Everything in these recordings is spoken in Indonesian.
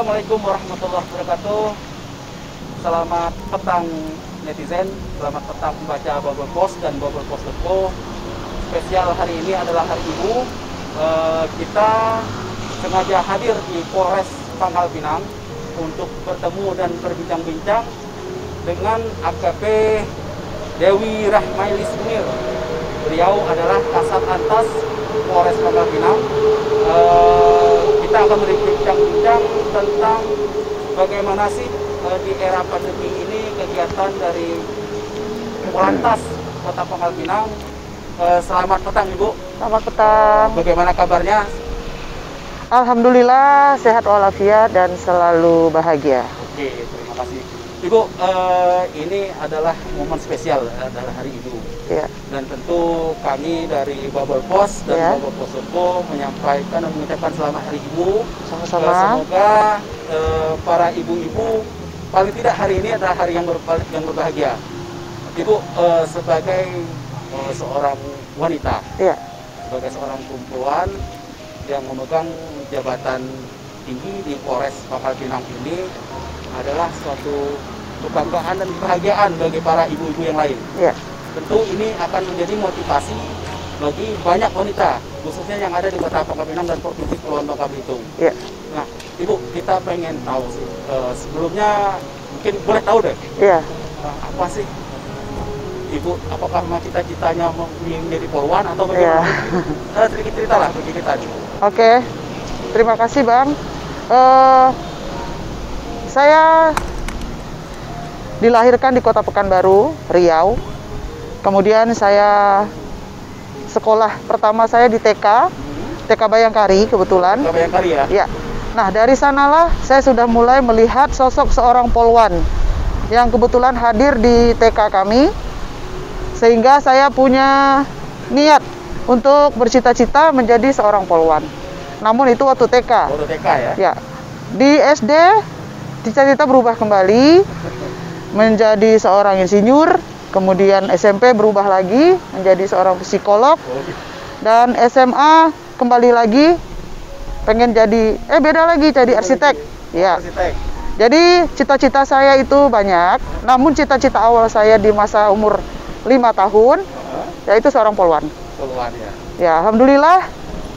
Assalamualaikum warahmatullahi wabarakatuh. Selamat petang netizen, selamat petang pembaca Bubble Post dan Bubble Post.co. Spesial hari ini adalah Hari Ibu. Kita sengaja hadir di Polres Pangkal Pinang untuk bertemu dan berbincang-bincang dengan AKP Dewi Rahmailis Munir. Beliau adalah Kasat Lantas Polres Pangkal Pinang. Kita akan berbincang-bincang tentang bagaimana sih di era pandemi ini kegiatan dari Polantas Kota Pangkal Pinang. Selamat petang Ibu. Selamat petang. Bagaimana kabarnya? Alhamdulillah sehat walafiat dan selalu bahagia. Oke, terima kasih. Ibu, ini adalah momen spesial, adalah Hari Ibu. Ya. Dan tentu kami dari Bubble Post dan Bubble Post.co menyampaikan dan mengucapkan selamat Hari Ibu. Sama-sama. Semoga para ibu-ibu paling tidak hari ini adalah hari yang berbahagia. Ibu sebagai seorang wanita, ya, sebagai seorang perempuan yang memegang jabatan tinggi di Polres Pangkal Pinang ini adalah suatu kebanggaan dan kebahagiaan bagi para ibu-ibu yang lain. Ya. Tentu ini akan menjadi motivasi bagi banyak wanita, khususnya yang ada di Kota Pangkal Pinang dan Provinsi Kepulauan Bangka Belitung. Ya. Nah, Ibu, kita pengen tahu sih, sebelumnya mungkin boleh tahu deh, Ya. apa sih Ibu, apakah memang cita-citanya menjadi polwan atau bagaimana? Ya. Sedikit cerita lah bagi kita. Oke, terima kasih Bang. Saya dilahirkan di Kota Pekanbaru, Riau. Kemudian saya sekolah pertama saya di TK Bayangkari kebetulan. TK Bayangkari ya? Ya. Nah, dari sanalah saya sudah mulai melihat sosok seorang polwan yang kebetulan hadir di TK kami. Sehingga saya punya niat untuk bercita-cita menjadi seorang polwan. Namun itu waktu TK. Waktu TK ya? Ya. Di SD cita-cita berubah kembali menjadi seorang insinyur. Kemudian SMP berubah lagi menjadi seorang psikolog. Dan SMA kembali lagi pengen jadi beda lagi jadi arsitek. Ya. Arsitek. Jadi cita-cita saya itu banyak. Namun cita-cita awal saya di masa umur 5 tahun yaitu seorang polwan. Polwan ya. Ya, alhamdulillah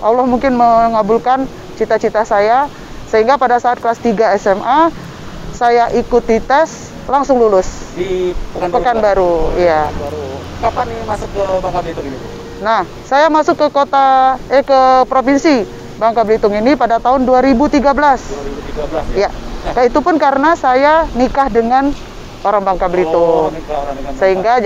Allah mungkin mengabulkan cita-cita saya sehingga pada saat kelas 3 SMA saya ikuti tes langsung lulus Di Pekanbaru. Iya. Kapan nih masuk ke Bangka Belitung ini, Bu? Nah, saya masuk ke ke provinsi Bangka Belitung ini pada tahun 2013. 2013 ya. Ya. Nah, itu pun karena saya nikah dengan orang Bangka Belitung. Sehingga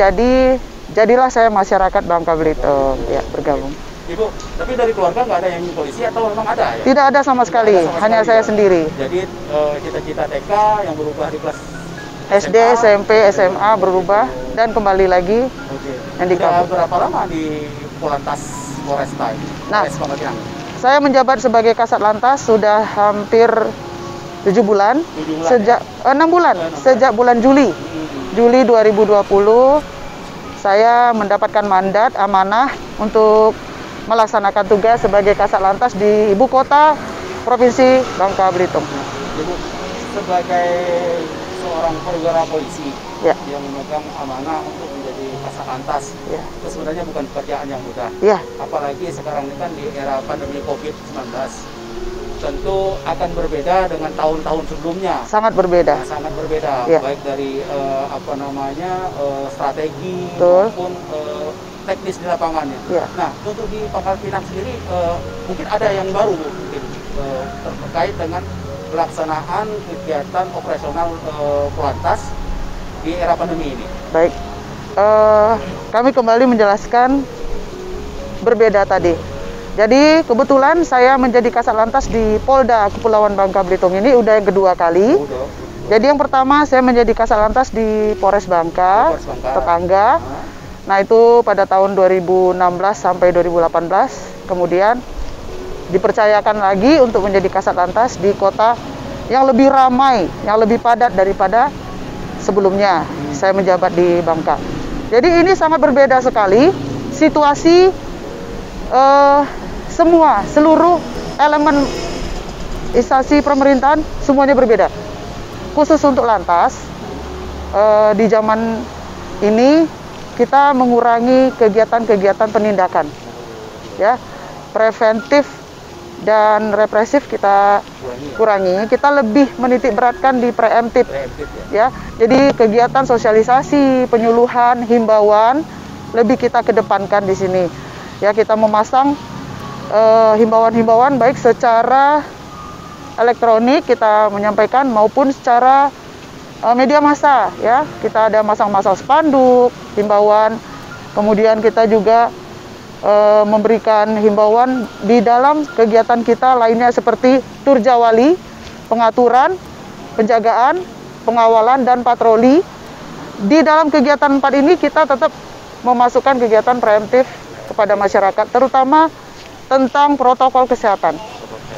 jadilah saya masyarakat Bangka Belitung. Ya, bergabung. Ibu, tapi dari keluarga nggak ada yang polisi atau memang ada ya? Tidak ada sama sekali, hanya saya sendiri. Jadi cita-cita TK yang berubah di kelas SD, SMP, SMA berubah dan kembali lagi. Oke. Yang di Sudah kampung. berapa lama di Polantas Polresta ini? Nah, Polres Pangkal Pinang. Saya menjabat sebagai Kasat Lantas sudah hampir 7 bulan. 7 bulan, Sejak 6 bulan, sejak bulan Juli 2020 saya mendapatkan mandat amanah untuk melaksanakan tugas sebagai Kasat Lantas di ibu kota Provinsi Bangka Belitung. Ibu, sebagai seorang perwira polisi Ya. yang memegang amanah untuk menjadi Kasat Lantas, Ya. itu sebenarnya bukan pekerjaan yang mudah. Ya. Apalagi sekarang ini kan di era pandemi COVID-19. Tentu akan berbeda dengan tahun-tahun sebelumnya. Sangat berbeda. Nah, sangat berbeda, Ya. baik dari strategi Betul. maupun teknis di lapangannya. Ya. Nah, untuk di Pangkal Pinang sendiri mungkin ada yang baru mungkin terkait dengan pelaksanaan kegiatan operasional Polantas di era pandemi ini. Baik. Kami kembali menjelaskan berbeda tadi. Jadi kebetulan saya menjadi Kasat Lantas di Polda Kepulauan Bangka Belitung ini udah yang kedua kali. Jadi yang pertama saya menjadi Kasat Lantas di Polres Bangka, tetangga. Nah itu pada tahun 2016 sampai 2018. Kemudian dipercayakan lagi untuk menjadi Kasat Lantas di kota yang lebih ramai, yang lebih padat daripada sebelumnya saya menjabat di Bangka. Jadi ini sangat berbeda sekali situasi seluruh elemen instansi pemerintahan semuanya berbeda. Khusus untuk lantas, di zaman ini kita mengurangi kegiatan-kegiatan penindakan, ya, preventif dan represif kita kurangi. Kita lebih menitik beratkan di preemptif, ya. Jadi kegiatan sosialisasi, penyuluhan, himbauan lebih kita kedepankan di sini. Ya, kita memasang himbauan-himbauan baik secara elektronik kita menyampaikan maupun secara media massa, ya. Kita ada masang-masang spanduk, himbauan. Kemudian kita juga memberikan himbauan di dalam kegiatan kita lainnya seperti tur jawali, pengaturan, penjagaan, pengawalan dan patroli. Di dalam kegiatan 4 ini kita tetap memasukkan kegiatan preemptif kepada masyarakat, terutama tentang protokol kesehatan.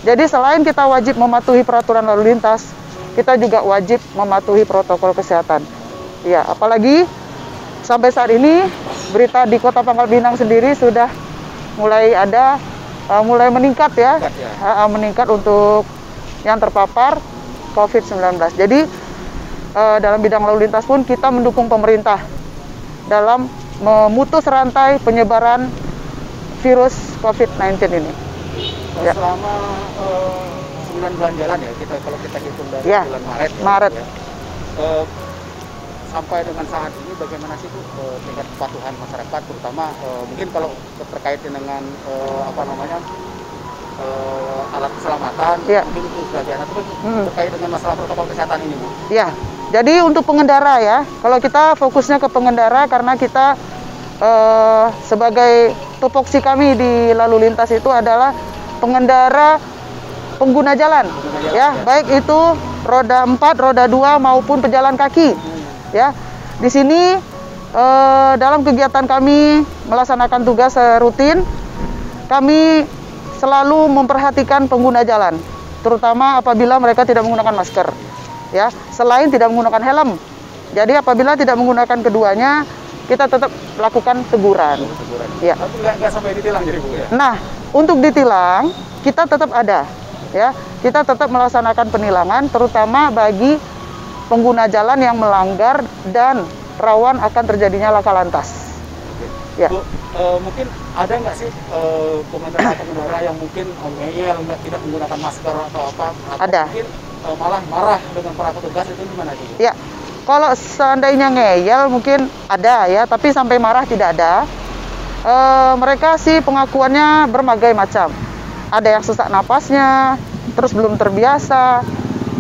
Jadi selain kita wajib mematuhi peraturan lalu lintas, kita juga wajib mematuhi protokol kesehatan. Ya, apalagi sampai saat ini berita di Kota Pangkal Pinang sendiri sudah mulai ada mulai meningkat, ya. Meningkat untuk yang terpapar COVID-19. Jadi dalam bidang lalu lintas pun kita mendukung pemerintah dalam memutus rantai penyebaran virus COVID-19 ini. Ya. Selama 9 bulan jalan, ya, kalau kita hitung dari bulan Maret. Ya, sampai dengan saat ini bagaimana sih Bu tingkat kepatuhan masyarakat, terutama mungkin kalau terkait dengan alat keselamatan, mungkin itu sebagian, tapi terkait dengan masalah protokol kesehatan ini Bu. Ya, jadi untuk pengendara, ya, kalau kita fokusnya ke pengendara karena kita sebagai tupoksi kami di lalu lintas itu adalah pengendara pengguna jalan, ya, baik itu roda 4, roda 2 maupun pejalan kaki, ya. Di sini dalam kegiatan kami melaksanakan tugas rutin, kami selalu memperhatikan pengguna jalan, terutama apabila mereka tidak menggunakan masker, ya, selain tidak menggunakan helm. Jadi apabila tidak menggunakan keduanya, kita tetap lakukan teguran. Ya. Tapi nggak sampai ditilang jadi Bu, ya? Nah, untuk ditilang kita tetap ada, ya. Kita tetap melaksanakan penilangan, terutama bagi pengguna jalan yang melanggar dan rawan akan terjadinya laka lantas. Ya. Bu, mungkin ada nggak sih pengendara yang mungkin ngeyel, tidak menggunakan masker atau apa? Atau ada. Mungkin malah marah dengan para petugas, itu gimana sih? Ya. Kalau seandainya ngeyel mungkin ada, ya, tapi sampai marah tidak ada. Mereka sih pengakuannya berbagai macam. Ada yang sesak napasnya, terus belum terbiasa.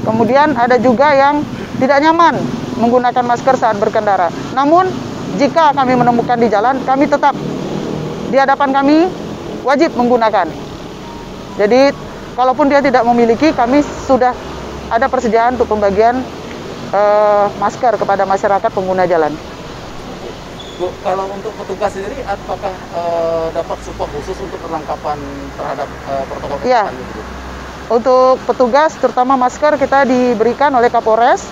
Kemudian ada juga yang tidak nyaman menggunakan masker saat berkendara. Namun jika kami menemukan di jalan, kami tetap di hadapan kami wajib menggunakan. Jadi kalaupun dia tidak memiliki, kami sudah ada persediaan untuk pembagian masker kepada masyarakat pengguna jalan. Bu, kalau untuk petugas sendiri, apakah dapat support khusus untuk perlengkapan terhadap protokol kesehatan? Ya, untuk petugas terutama masker kita diberikan oleh Kapolres.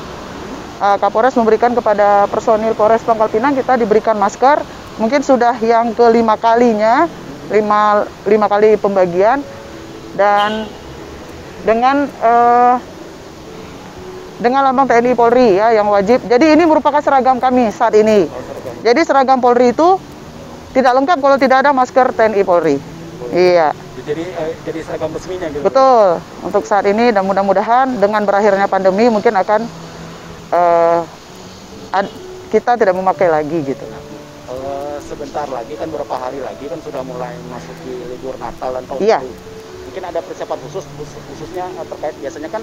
Kapolres memberikan kepada personil Polres Pangkal Pinang, kita diberikan masker. Mungkin sudah yang ke-5 kalinya, 5 kali pembagian, dan dengan lambang TNI Polri, ya, yang wajib. Jadi ini merupakan seragam kami saat ini. Jadi seragam Polri itu tidak lengkap kalau tidak ada masker TNI Polri. Iya. Jadi seragam resminya gitu. Betul. Untuk saat ini dan mudah-mudahan dengan berakhirnya pandemi mungkin akan kita tidak memakai lagi gitu. Sebentar lagi kan, beberapa hari lagi kan sudah mulai masuk di libur Natal dan Tahun Iya. Baru. Mungkin ada persiapan khususnya terkait biasanya kan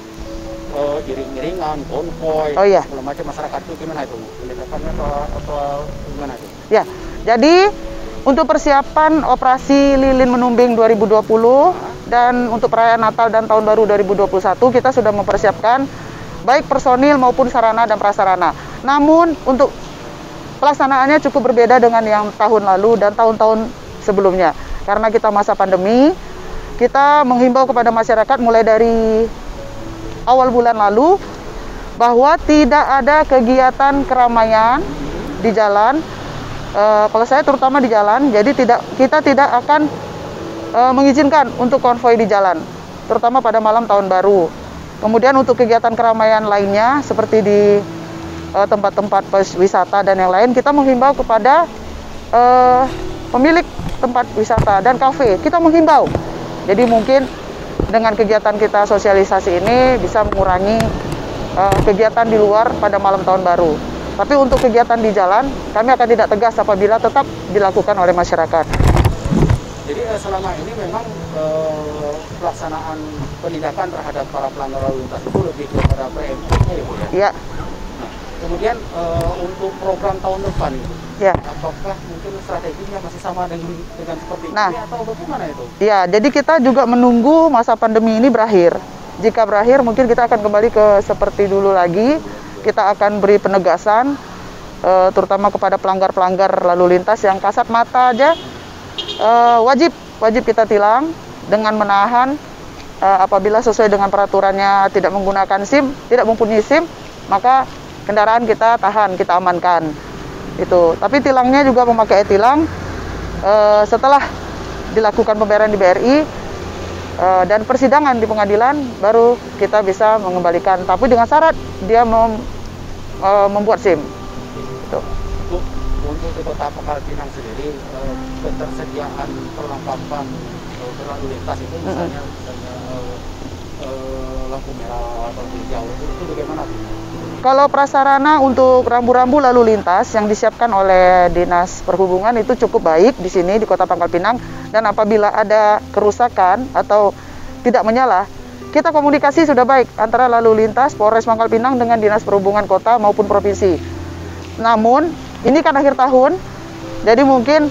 iring-iringan, konvoy, segala macam masyarakat itu gimana itu? Pendidikannya atau gimana itu? Ya, jadi untuk persiapan operasi Lilin Menumbing 2020 dan untuk perayaan Natal dan Tahun Baru 2021 kita sudah mempersiapkan baik personil maupun sarana dan prasarana. Namun untuk pelaksanaannya cukup berbeda dengan yang tahun lalu dan tahun-tahun sebelumnya. Karena kita masa pandemi, kita menghimbau kepada masyarakat mulai dari awal bulan lalu bahwa tidak ada kegiatan keramaian di jalan. Kalau saya terutama di jalan, jadi kita tidak akan mengizinkan untuk konvoi di jalan. terutama pada malam tahun baru. Kemudian untuk kegiatan keramaian lainnya seperti di tempat-tempat wisata dan yang lain, kita menghimbau kepada pemilik tempat wisata dan kafe, kita menghimbau. Jadi mungkin dengan kegiatan kita sosialisasi ini bisa mengurangi kegiatan di luar pada malam tahun baru. Tapi untuk kegiatan di jalan, kami akan tidak tegas apabila tetap dilakukan oleh masyarakat. Jadi selama ini memang pelaksanaan penindakan terhadap para pelanggar lalu lintas itu lebih kepada preemptifnya ya Bu ya? Iya. Nah, kemudian untuk program tahun depan, Ya. apakah mungkin strateginya masih sama dengan seperti Nah, ini atau bagaimana itu? Ya, jadi kita juga menunggu masa pandemi ini berakhir. Jika berakhir, mungkin kita akan kembali ke seperti dulu lagi. Kita akan beri penegasan, terutama kepada pelanggar-pelanggar lalu lintas yang kasat mata aja, wajib kita tilang dengan menahan apabila sesuai dengan peraturannya tidak menggunakan SIM, tidak mempunyai SIM, maka kendaraan kita tahan, kita amankan. Itu. Tapi tilangnya juga memakai e-tilang setelah dilakukan pembayaran di BRI dan persidangan di pengadilan, baru kita bisa mengembalikan. Tapi dengan syarat dia membuat SIM. Itu. Untuk di Kota Pangkal Pinang sendiri, ketersediaan perlengkapan berlalu lintas itu misalnya lampu merah atau hijau itu bagaimana? Kalau prasarana untuk rambu-rambu lalu lintas yang disiapkan oleh Dinas Perhubungan itu cukup baik di sini di Kota Pangkal Pinang, dan apabila ada kerusakan atau tidak menyala, kita komunikasi sudah baik antara lalu lintas Polres Pangkal Pinang dengan Dinas Perhubungan Kota maupun Provinsi. Namun ini kan akhir tahun, jadi mungkin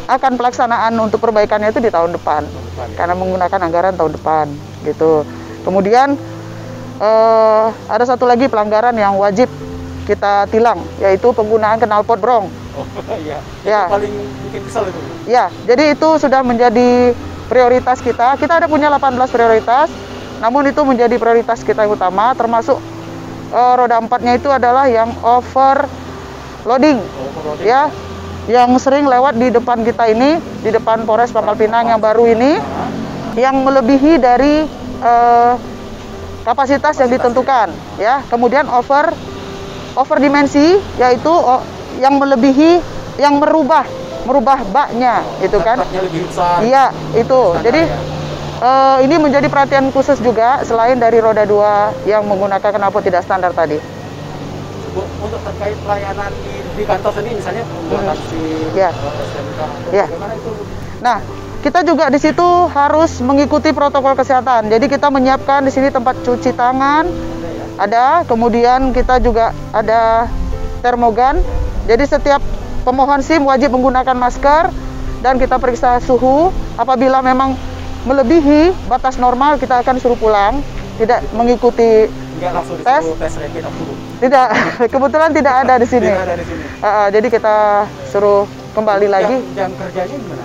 akan pelaksanaan untuk perbaikannya itu di tahun depan, karena menggunakan anggaran tahun depan gitu. Kemudian ada satu lagi pelanggaran yang wajib kita tilang, yaitu penggunaan knalpot brong. Oh iya, Ya. itu paling bikin kesal itu. Ya, jadi itu sudah menjadi prioritas kita. Kita ada punya 18 prioritas, namun itu menjadi prioritas kita yang utama, termasuk roda 4-nya itu adalah yang overloading. Ya, yang sering lewat di depan kita ini, di depan Polres Pangkal Pinang yang baru ini, yang melebihi dari kapasitas yang ditentukan, ya. Kemudian over dimensi, yaitu yang melebihi, yang merubah baknya, itu kan? Lebih besar. Iya, itu. Jadi ini menjadi perhatian khusus juga selain dari roda 2 yang menggunakan knalpot tidak standar tadi. Bu, untuk terkait pelayanan di kantor sendiri misalnya pembuatan SIM, Ya. STNK, Ya. bagaimana itu? Nah, kita juga di situ harus mengikuti protokol kesehatan. Jadi kita menyiapkan di sini tempat cuci tangan, ada. Kemudian kita juga ada termogan. Jadi setiap pemohon SIM wajib menggunakan masker dan kita periksa suhu. Apabila memang melebihi batas normal, kita akan suruh pulang. Tidak mengikuti Enggak langsung tes. disuruh tes rapid dulu. Tidak, kebetulan tidak ada di sini. Tidak ada di sini. Jadi kita suruh kembali lagi. Jam kerjanya gimana?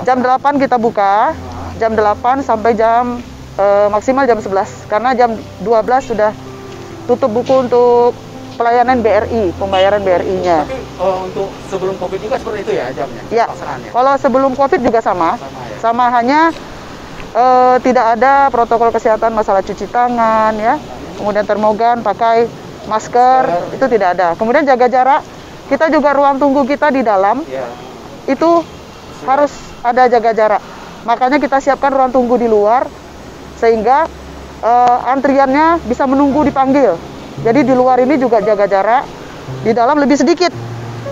Jam 8 kita buka, jam 8 sampai jam maksimal jam 11. Karena jam 12 sudah tutup buku untuk pelayanan BRI, pembayaran BRI-nya. Tapi untuk sebelum COVID juga seperti itu ya jamnya? Ya, Pelaksanaannya? kalau sebelum COVID juga sama. Sama ya? Sama, hanya tidak ada protokol kesehatan masalah cuci tangan, ya. Kemudian termogan, pakai masker, itu tidak ada. Kemudian jaga jarak, kita juga ruang tunggu kita di dalam, Ya. itu harus ada jaga jarak. Makanya kita siapkan ruang tunggu di luar, sehingga antriannya bisa menunggu dipanggil. Jadi di luar ini juga jaga jarak, di dalam lebih sedikit.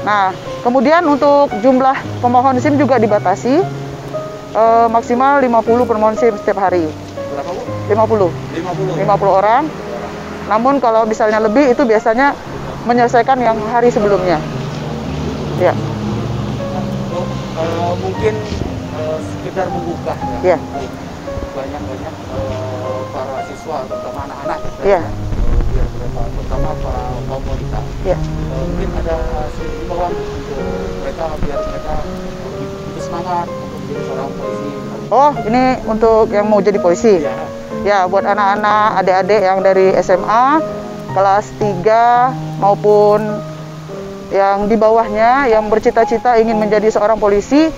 Nah, kemudian untuk jumlah pemohon SIM juga dibatasi, maksimal 50 pemohon SIM setiap hari. Berapa Bu? 50 orang. Namun kalau misalnya lebih, itu biasanya menyelesaikan yang hari sebelumnya. Ya. Mungkin sekedar membuka Ya. banyak para siswa, terutama anak-anak, Ya. biar mereka, terutama para kaum wanita, Ya. mungkin ada sedikit imbauan untuk mereka biar mereka lebih semangat untuk menjadi seorang polisi. Oh, ini untuk yang mau jadi polisi. Ya. Ya, buat anak-anak, adik-adik yang dari SMA, kelas 3 maupun yang di bawahnya yang bercita-cita ingin menjadi seorang polisi,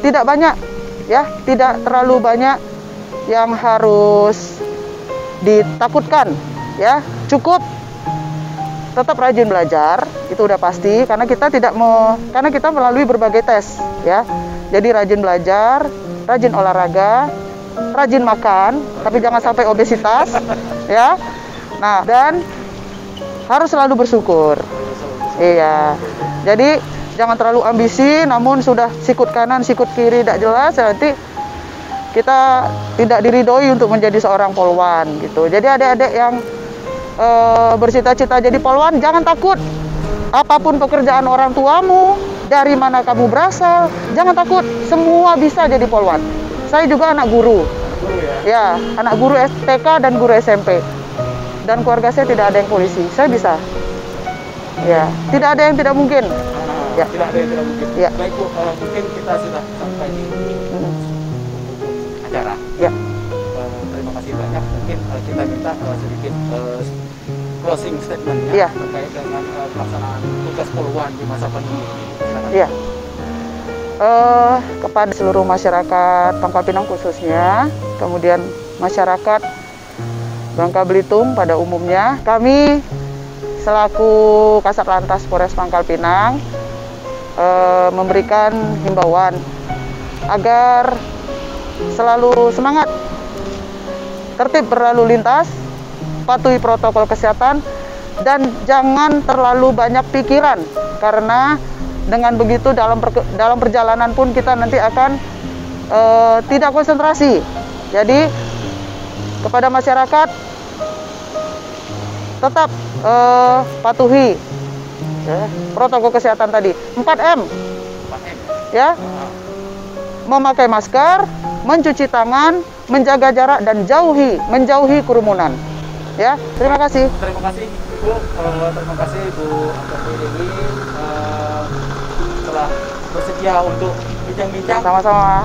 tidak banyak, ya, tidak terlalu banyak yang harus ditakutkan, ya. Cukup tetap rajin belajar, itu udah pasti, karena kita melalui berbagai tes, ya. Jadi rajin belajar, rajin olahraga, rajin makan, tapi jangan sampai obesitas, ya. Nah, dan harus selalu bersyukur. Iya. Jadi jangan terlalu ambisi, namun sudah sikut kanan, sikut kiri tidak jelas, nanti kita tidak diridhoi untuk menjadi seorang polwan gitu. Jadi adik-adik yang bercita-cita jadi polwan, jangan takut. Apapun pekerjaan orang tuamu, dari mana kamu berasal, jangan takut. Semua bisa jadi polwan. Saya juga anak guru. Ya, anak guru TK dan guru SMP. Dan keluarga saya tidak ada yang polisi. Saya bisa. Ya, tidak ada yang tidak mungkin. Ya. Tidak ada yang tidak mungkin. Ya. Baik Bu, mungkin kita sudah sampai di acara. Ya. Terima kasih banyak. Mungkin kita minta sedikit closing statement-nya Ya. terkait dengan pelaksanaan tugas polwan di masa pandemi ini. Silakan. Ya. Kepada seluruh masyarakat Pangkal Pinang khususnya, kemudian masyarakat Bangka Belitung pada umumnya, kami selaku Kasat Lantas Polres Pangkal Pinang memberikan himbauan agar selalu semangat, tertib berlalu lintas, patuhi protokol kesehatan, dan jangan terlalu banyak pikiran, karena dengan begitu dalam perjalanan pun kita nanti akan tidak konsentrasi. Jadi kepada masyarakat tetap patuhi protokol kesehatan tadi, 4M, ya, memakai masker, mencuci tangan, menjaga jarak, dan menjauhi kerumunan. Ya, terima kasih. Terima kasih Ibu, terima kasih Bu Antoni Dewi telah bersedia untuk bincang-bincang Sama-sama.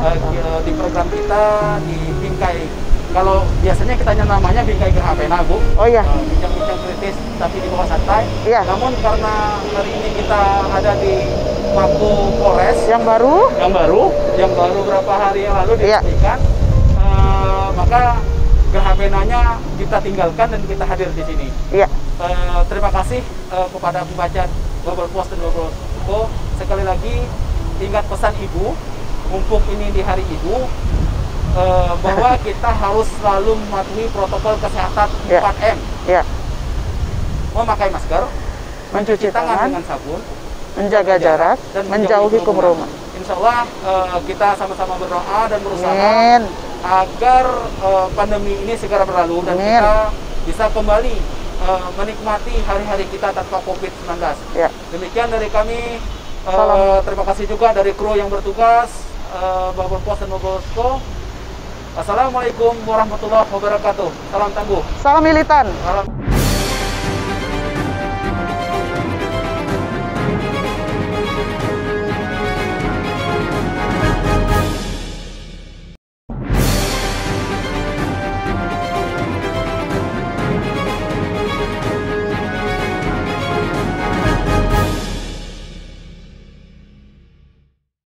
di program kita di Bingkai. Kalau biasanya kita namanya Bingkai Gerhapena, Bu. Oh iya. Bincang-bincang kritis tapi di bawah santai. Iya. Namun karena hari ini kita ada di Mako Polres Yang baru berapa hari yang lalu Iya. diresmikan, maka Gerhapenanya kita tinggalkan dan kita hadir di sini. Iya. Terima kasih kepada pembaca Bobol Pos dan Bobol Posko. Sekali lagi ingat pesan Ibu, mumpung ini di Hari Ibu, bahwa kita harus selalu mematuhi protokol kesehatan 4M. Iya. Memakai masker, Mencuci tangan tangan, dengan sabun, menjaga jarak, dan menjauhi kerumunan. Insya Allah kita sama-sama berdoa dan berusaha Amin. agar pandemi ini segera berlalu dan Amin. kita bisa kembali menikmati hari-hari kita tanpa COVID-19. Ya. Demikian dari kami. Salam. Terima kasih juga dari kru yang bertugas, Bobol Pos dan Bobol Posko. Assalamualaikum warahmatullahi wabarakatuh. Salam tangguh. Salam militan. Salam.